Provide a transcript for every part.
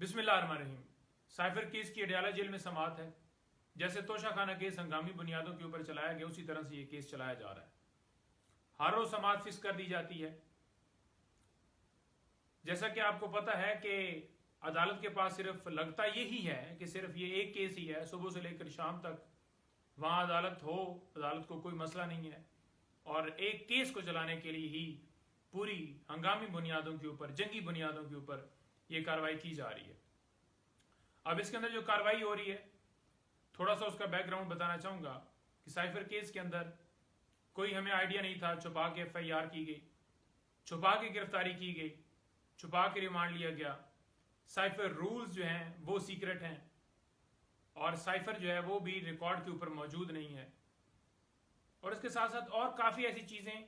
बिस्मिल्लाहिर्रहमानिर्रहीम। Cipher case की Adiala jail में समाअत है। जैसे तोशाखाना केस हंगामी बुनियादों के ऊपर चलाया गया, उसी तरह से ये केस चलाया जा रहा है। हर रोज समाअत फिक्स कर दी जाती है। जैसा कि आपको पता है कि अदालत के पास सिर्फ लगता यही है कि सिर्फ ये एक केस ही है, सुबह से लेकर शाम तक वहां अदालत हो, अदालत को कोई मसला नहीं है। और एक केस को चलाने के लिए ही पूरी हंगामी बुनियादों के ऊपर, जंगी बुनियादों के ऊपर ये कार्रवाई की जा रही है। अब इसके अंदर जो कार्रवाई हो रही है, थोड़ा सा उसका बैकग्राउंड बताना चाहूंगा कि साइफर केस के अंदर कोई हमें आइडिया नहीं था। छुपा के FIR की गई, छुपा के गिरफ्तारी की गई, छुपा के रिमांड लिया गया। साइफर रूल्स जो हैं वो सीक्रेट हैं, और साइफर जो है वो भी रिकॉर्ड के ऊपर मौजूद नहीं है। और इसके साथ साथ और काफ़ी ऐसी चीज़ें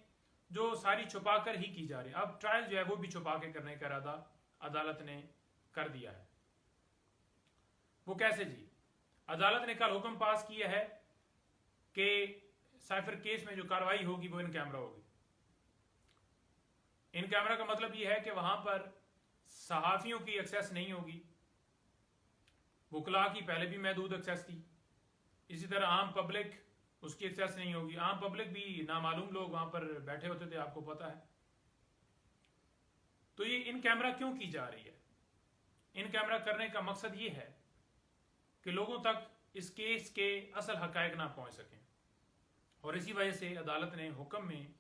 जो सारी छुपा कर ही की जा रही है। अब ट्रायल जो है वो भी छुपा के करने का इरादा अदालत ने कर दिया है। वो कैसे जी? अदालत ने कल हुक्म पास किया है कि साइफर केस में जो कार्रवाई होगी वो इन कैमरा होगी। इन कैमरा का मतलब ये है कि वहां पर सहाफियों की एक्सेस नहीं होगी। वकला की पहले भी महदूद एक्सेस थी, इसी तरह आम पब्लिक उसकी एक्सेस नहीं होगी। आम पब्लिक भी नामालूम लोग वहां पर बैठे होते थे, आपको पता है। तो ये इन कैमरा क्यों की जा रही है? इन कैमरा करने का मकसद ये है कि लोगों तक इस केस के असल हकायक ना पहुंच सकें। और इसी वजह से अदालत ने हुक्म में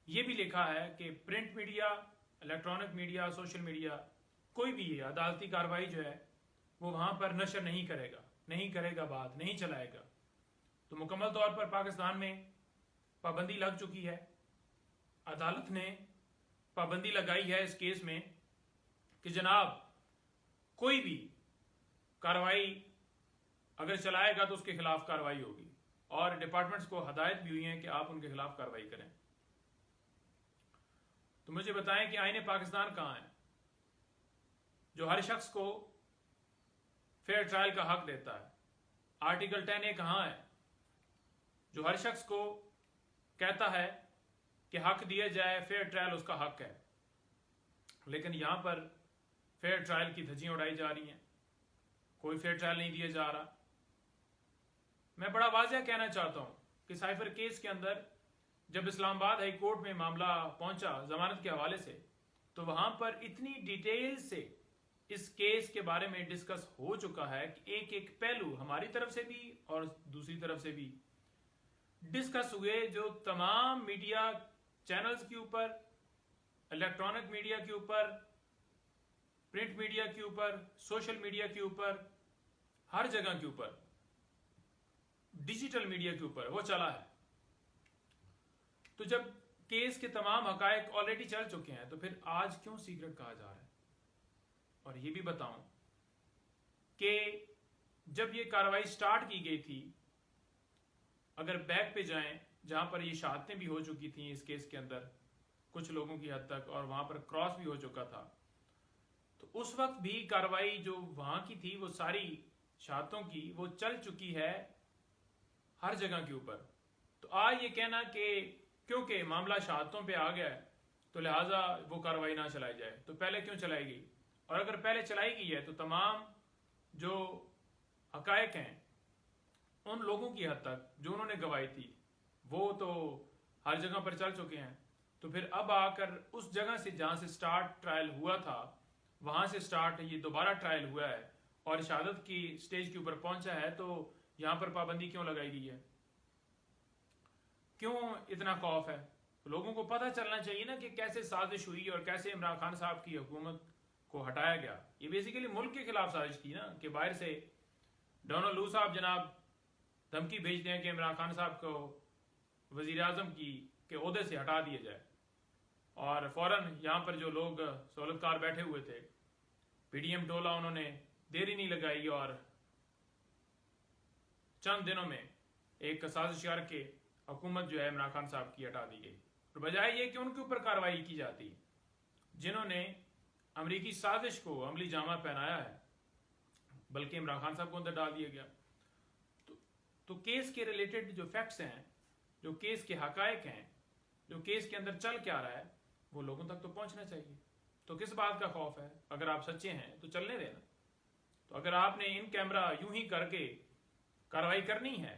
यह भी लिखा है कि print media, electronic media, social media, कोई भी अदालती कार्रवाई जो है वो वहां पर नशर नहीं करेगा, बात नहीं चलाएगा। तो मुकम्मल तौर पर पाकिस्तान में पाबंदी लग चुकी है। अदालत ने पाबंदी लगाई है इस केस में कि जनाब कोई भी कार्रवाई अगर चलाएगा तो उसके खिलाफ कार्रवाई होगी। और डिपार्टमेंट्स को हदायत भी हुई है कि आप उनके खिलाफ कार्रवाई करें। तो मुझे बताएं कि आईने पाकिस्तान कहां है जो हर शख्स को फेयर ट्रायल का हक देता है? आर्टिकल 10A कहां है जो हर शख्स को कहता है कि हक दिया जाए, फेयर ट्रायल उसका हक है? लेकिन यहां पर फेयर ट्रायल की धज्जियां उड़ाई जा रही हैं, कोई फेयर ट्रायल नहीं दिया जा रहा। मैं बड़ा वाज़ेह कहना चाहता हूं कि साइफर केस के अंदर जब इस्लामाबाद हाई कोर्ट में मामला पहुंचा जमानत के हवाले से, तो वहां पर इतनी डिटेल से इस केस के बारे में डिस्कस हो चुका है कि एक एक पहलू हमारी तरफ से भी और दूसरी तरफ से भी डिस्कस हुए। जो तमाम मीडिया चैनल्स के ऊपर, इलेक्ट्रॉनिक मीडिया के ऊपर, प्रिंट मीडिया के ऊपर, सोशल मीडिया के ऊपर, हर जगह के ऊपर, डिजिटल मीडिया के ऊपर वो चला है। तो जब केस के तमाम हकायक ऑलरेडी चल चुके हैं, तो फिर आज क्यों सीक्रेट कहा जा रहा है? और ये भी बताऊं कि जब ये कार्रवाई स्टार्ट की गई थी, अगर बैक पे जाएं जहां पर ये शहादतें भी हो चुकी थी इस केस के अंदर कुछ लोगों की हद तक, और वहां पर क्रॉस भी हो चुका था, तो उस वक्त भी कार्रवाई जो वहां की थी वो सारी शहादतों की वो चल चुकी है हर जगह के ऊपर। तो आज ये कहना कि क्योंकि मामला शहादतों पे आ गया है तो लिहाजा वो कार्रवाई ना चलाई जाए, तो पहले क्यों चलाई गई? और अगर पहले चलाई गई है तो तमाम जो हकायक हैं उन लोगों की हद तक जो उन्होंने गवाही थी वो तो हर जगह पर चल चुके हैं। तो फिर अब आकर उस जगह से जहां से स्टार्ट ट्रायल हुआ था, वहां से स्टार्ट ये दोबारा ट्रायल हुआ है और शहादत की स्टेज के ऊपर पहुंचा है, तो यहां पर पाबंदी क्यों लगाई गई है? क्यों इतना खौफ है? तो लोगों को पता चलना चाहिए ना कि कैसे साजिश हुई और कैसे इमरान खान साहब की हुकूमत को हटाया गया। ये बेसिकली मुल्क के खिलाफ साजिश थी ना, कि बाहर से डोनाल्ड लू साहब जनाब धमकी भेजते हैं कि इमरान खान साहब को वजीर आजम के ओहदे से हटा दिया जाए, और फौरन यहाँ पर जो लोग सहूलतकार बैठे हुए थे, PDM टोला, उन्होंने देरी नहीं लगाई और चंद दिनों में एक साजिश करके हुकूमत जो है इमरान खान साहब की हटा दी गई। और बजाय ये कि उनके ऊपर कार्रवाई की जाती जिन्होंने अमरीकी साजिश को अमली जामा पहनाया है, बल्कि इमरान खान साहब को अंदर डाल दिया गया। तो केस के रिलेटेड जो फैक्ट्स हैं, जो केस के हकायक हैं, जो केस के अंदर चल क्या रहा है, वो लोगों तक तो पहुंचना चाहिए। तो किस बात का खौफ है? अगर आप सच्चे हैं तो चलने देना। तो अगर आपने इन कैमरा यूं ही करके कार्रवाई करनी है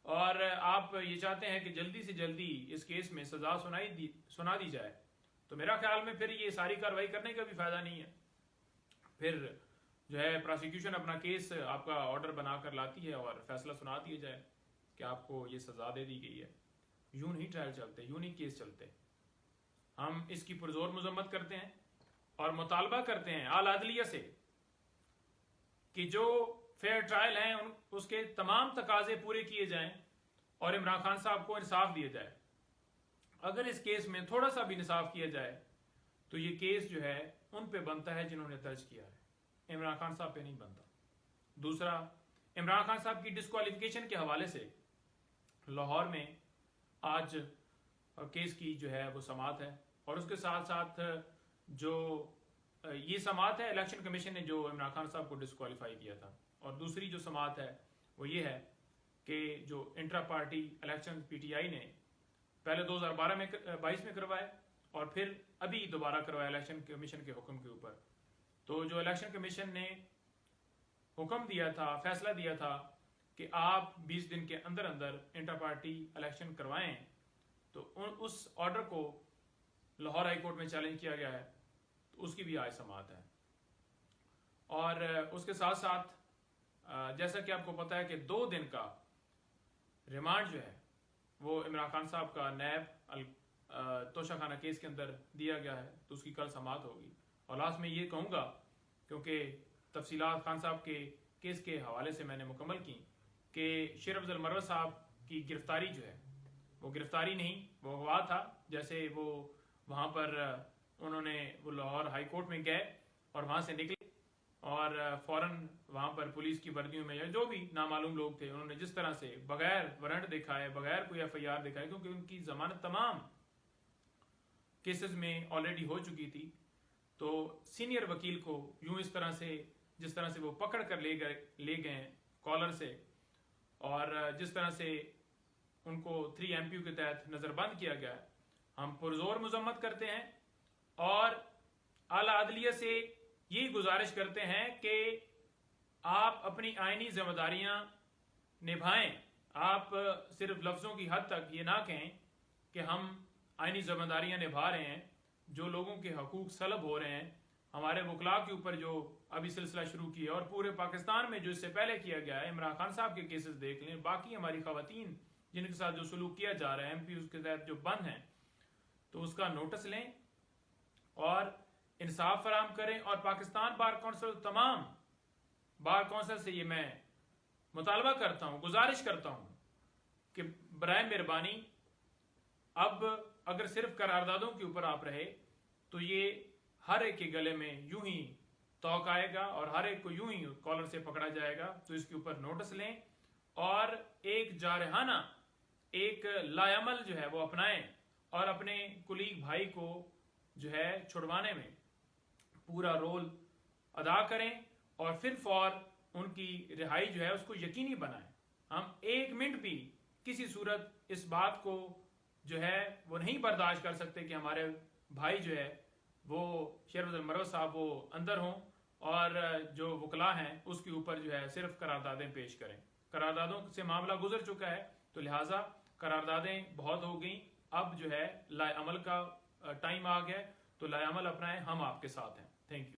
और आप ये चाहते हैं कि जल्दी से जल्दी इस केस में सजा सुना दी जाए, तो मेरा ख्याल में फिर ये सारी कार्रवाई करने का भी फायदा नहीं है। फिर जो है प्रोसिक्यूशन अपना केस आपका ऑर्डर बनाकर लाती है और फैसला सुना दिया जाए कि आपको ये सजा दे दी गई है। यूं नहीं ट्रायल चलते, यूं नहीं केस चलते। हम इसकी पुरजोर मजम्मत करते हैं और मुतालबा करते हैं आला अदलिया से कि जो फेयर ट्रायल हैं उसके तमाम तकाजे पूरे किए जाएं और इमरान खान साहब को इंसाफ दिया जाए। अगर इस केस में थोड़ा सा भी इंसाफ किया जाए तो ये केस जो है उन पे बनता है जिन्होंने दर्ज किया है, इमरान खान साहब पे नहीं बनता। दूसरा, इमरान खान साहब की डिस्क्वालिफिकेशन के हवाले से लाहौर में आज केस की जो है वो समाअत है और उसके साथ साथ जो ये समाअत है, इलेक्शन कमीशन ने जो इमरान खान साहब को डिस्क्वालीफाई किया था। और दूसरी जो समाअत है वो ये है कि जो इंट्रा पार्टी इलेक्शन पीटीआई ने पहले 2022 में करवाए और फिर अभी दोबारा करवाया इलेक्शन कमीशन के हुक्म के ऊपर। तो जो इलेक्शन कमीशन ने हुक्म दिया था, फैसला दिया था कि आप 20 दिन के अंदर अंदर इंटर पार्टी इलेक्शन करवाएं, तो उस ऑर्डर को लाहौर हाई कोर्ट में चैलेंज किया गया है। तो उसकी भी आज समाअत है। और उसके साथ साथ जैसा कि आपको पता है कि 2 दिन का रिमांड जो है वो इमरान खान साहब का नैब तोशाखाना केस के अंदर दिया गया है, तो उसकी कल समाअत होगी। और लास्ट में ये कहूँगा, क्योंकि तफसीलात खान साहब के केस के हवाले से मैंने मुकम्मल की, कि शेर अफजल मरवत साहब की गिरफ्तारी जो है वो गिरफ्तारी नहीं, वो अगवा था। जैसे वो वहाँ पर उन्होंने वो लाहौर हाई कोर्ट में गए और वहाँ से निकले और फौरन वहाँ पर पुलिस की वर्दियों में जो भी नामालूम लोग थे उन्होंने जिस तरह से बगैर वारंट दिखाए, बगैर कोई FIR दिखाए, क्योंकि उनकी जमानत तमाम केसेस में ऑलरेडी हो चुकी थी, तो सीनियर वकील को यूं इस तरह से जिस तरह से वो पकड़ कर ले गए कॉलर से और जिस तरह से उनको 3 MPU के तहत नजरबंद किया गया, हम पुरजोर मजम्मत करते हैं और आला अदलिया से यही गुजारिश करते हैं कि आप अपनी आईनी जिम्मेदारियां निभाएं। आप सिर्फ लफ्जों की हद तक ये ना कहें कि हम आईनी जिम्मेदारियां निभा रहे हैं। जो लोगों के हकूक सलब हो रहे हैं, हमारे वकला के ऊपर जो अभी सिलसिला शुरू किया और पूरे पाकिस्तान में जो इससे पहले किया गया है, इमरान खान साहब के केसेस देख लें, बाकी हमारी खवातीन जिनके साथ जो सलूक किया जा रहा है, MPU के तहत जो बंद हैं, तो उसका नोटिस लें और इंसाफ फराम करें। और पाकिस्तान बार कौंसिल, तमाम बार कौंसिल से ये मैं मुतालबा करता हूँ, गुजारिश करता हूँ कि बराए मेहरबानी अब अगर सिर्फ करारदादों के ऊपर आप रहे तो ये हर एक के गले में यूं ही तौक आएगा और हर एक को यूं ही कॉलर से पकड़ा जाएगा। तो इसके ऊपर नोटिस लें और एक जारहाना, एक लायामल जो है वो अपनाएं और अपने कुलीग भाई को जो है छुड़वाने में पूरा रोल अदा करें और फिर फौर उनकी रिहाई जो है उसको यकीनी बनाएं। हम 1 मिनट भी किसी सूरत इस बात को जो है वो नहीं बर्दाश्त कर सकते कि हमारे भाई जो है वो शेर अफजल मरवत साहब वो अंदर हों और जो वकला हैं उसके ऊपर जो है सिर्फ करारदादें पेश करें। करारदादों से मामला गुजर चुका है, तो लिहाजा करारदादें बहुत हो गई। अब जो है लाए अमल का टाइम आ गया, तो लाए अमल अपनाएं। हम आपके साथ हैं। Thank you.